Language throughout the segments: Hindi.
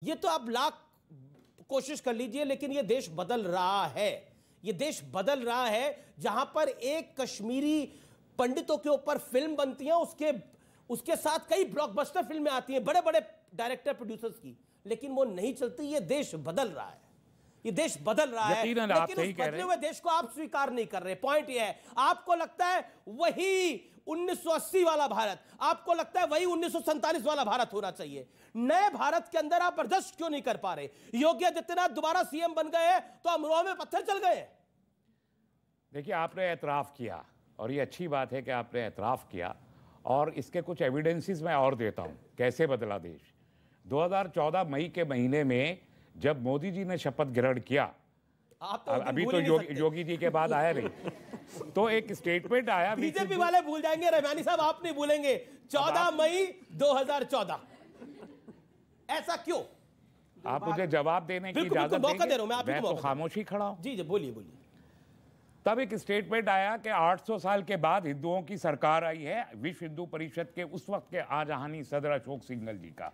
ये तो आप लाख कोशिश कर लीजिए, लेकिन ये देश बदल रहा है। ये देश बदल रहा है जहां पर एक कश्मीरी पंडितों के ऊपर फिल्म बनती है, उसके साथ कई ब्लॉकबस्टर फिल्में आती हैं बड़े बड़े डायरेक्टर प्रोड्यूसर्स की, लेकिन वो नहीं चलती। ये देश बदल रहा है, ये देश बदल रहा है, लेकिन उस बदले हुए देश को आप स्वीकार नहीं कर रहे। पॉइंट ये है, आपको लगता है वही 1980 वाला भारत, आपको लगता है वही 1947 वाला भारत होना चाहिए। नए भारत के अंदर आप बर्दाश्त क्यों नहीं कर पा रहे? योगी आदित्यनाथ दोबारा सीएम बन गए हैं तो अमरोहा में पत्थर चल गए। देखिए, आपने एतराफ किया और ये अच्छी बात है कि आपने एतराफ किया, और इसके कुछ एविडेंसेस मैं और देता हूं कैसे बदला देश। 2014 मई के महीने में जब मोदी जी ने शपथ ग्रहण किया, अभी तो योगी जी के बाद आया नहीं, तो एक स्टेटमेंट आया। बीजेपी वाले भूल जाएंगे, रहमानी साहब आप नहीं भूलेंगे। 14 मई 2014, ऐसा क्यों? आप मुझे जवाब देने की इजाजत देंगे? मैं तो खामोशी खड़ा हूं। जी जी, बोलिए बोलिए। तब एक स्टेटमेंट आया कि 800 साल के बाद हिंदुओं की सरकार आई है, विश्व हिंदू परिषद के उस वक्त के आजहानी सदर अशोक सिंघल जी का।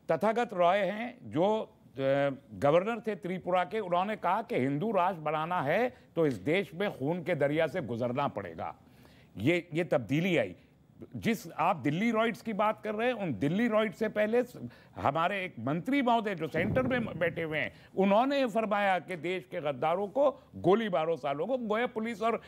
तथागत रॉय हैं जो गवर्नर थे त्रिपुरा के, उन्होंने कहा कि हिंदू राष्ट्र बनाना है तो इस देश में खून के दरिया से गुजरना पड़ेगा। ये तब्दीली आई। जिस आप दिल्ली रॉयट्स की बात कर रहे हैं, उन दिल्ली रॉयट्स से पहले हमारे एक मंत्री महोदय जो सेंटर में बैठे हुए हैं, उन्होंने फरमाया कि देश के गद्दारों को गोली मारो, सालों को। गोया पुलिस और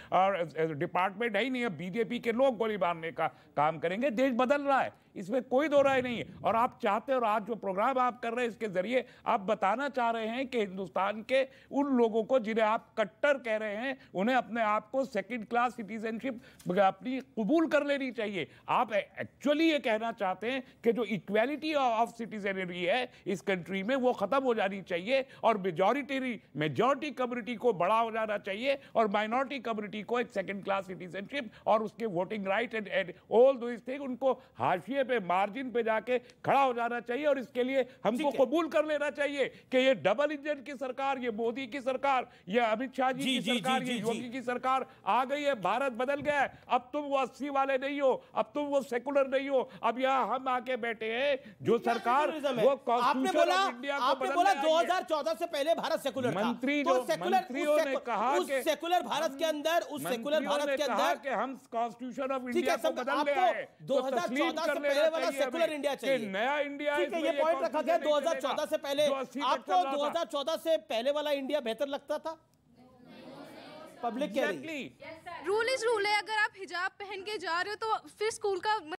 डिपार्टमेंट है ही नहीं, अब बीजेपी के लोग गोली मारने का काम करेंगे। देश बदल रहा है, इसमें कोई दो राय नहीं है। और आप चाहते हैं, और आज जो प्रोग्राम आप कर रहे हैं इसके जरिए आप बताना चाह रहे हैं कि हिंदुस्तान के उन लोगों को जिन्हें आप कट्टर कह रहे हैं, उन्हें अपने आप को सेकंड क्लास सिटीजनशिप अपनी कबूल कर लेनी चाहिए। आप एक्चुअली ये कहना चाहते हैं कि जो इक्वालिटी ऑफ सिटीजनरी है इस कंट्री में वो खत्म हो जानी चाहिए, और मेजॉरिटी कम्युनिटी को बड़ा हो जाना चाहिए, और माइनॉरिटी कम्युनिटी को एक सेकंड क्लास सिटीजनशिप और उसके voting right and all those thing, उनको हाशिए पे, मार्जिन पे जाके खड़ा हो जाना चाहिए। और इसके लिए हमको कबूल कर लेना चाहिए कि ये डबल इंजन की सरकार, ये मोदी की सरकार, ये अमित शाह जी की सरकार, ये योगी की सरकार आ गई है। भारत बदल गया है। अब तुम वो 80 वाले नहीं हो, अब तुम वो सेकुलर नहीं हो। अब यहाँ हम आके बैठे हैं, जो सरकार वो कॉन्स्टिट्यूशन ऑफ इंडिया को बदल रही है। 2014 से पहले भारत सेकुलर था। मंत्रियों ने कहा कि सेकुलर भारत के अंदर, उस सेकुलर भारत के अंदर कि हम कॉन्स्टिट्यूशन ऑफ इंडिया को बदल रहे हैं। 2014 से पहले वाला सेकुलर इंडिया चाहिए, नया इंडिया। ये पॉइंट रखा गया 2014 से पहले। आपको 2014 से पहले वाला इंडिया बेहतर लगता था? पब्लिक कह रही है रूल इज रूल है। अगर आप हिजाब पहन के जा रहे हो तो फिर स्कूल का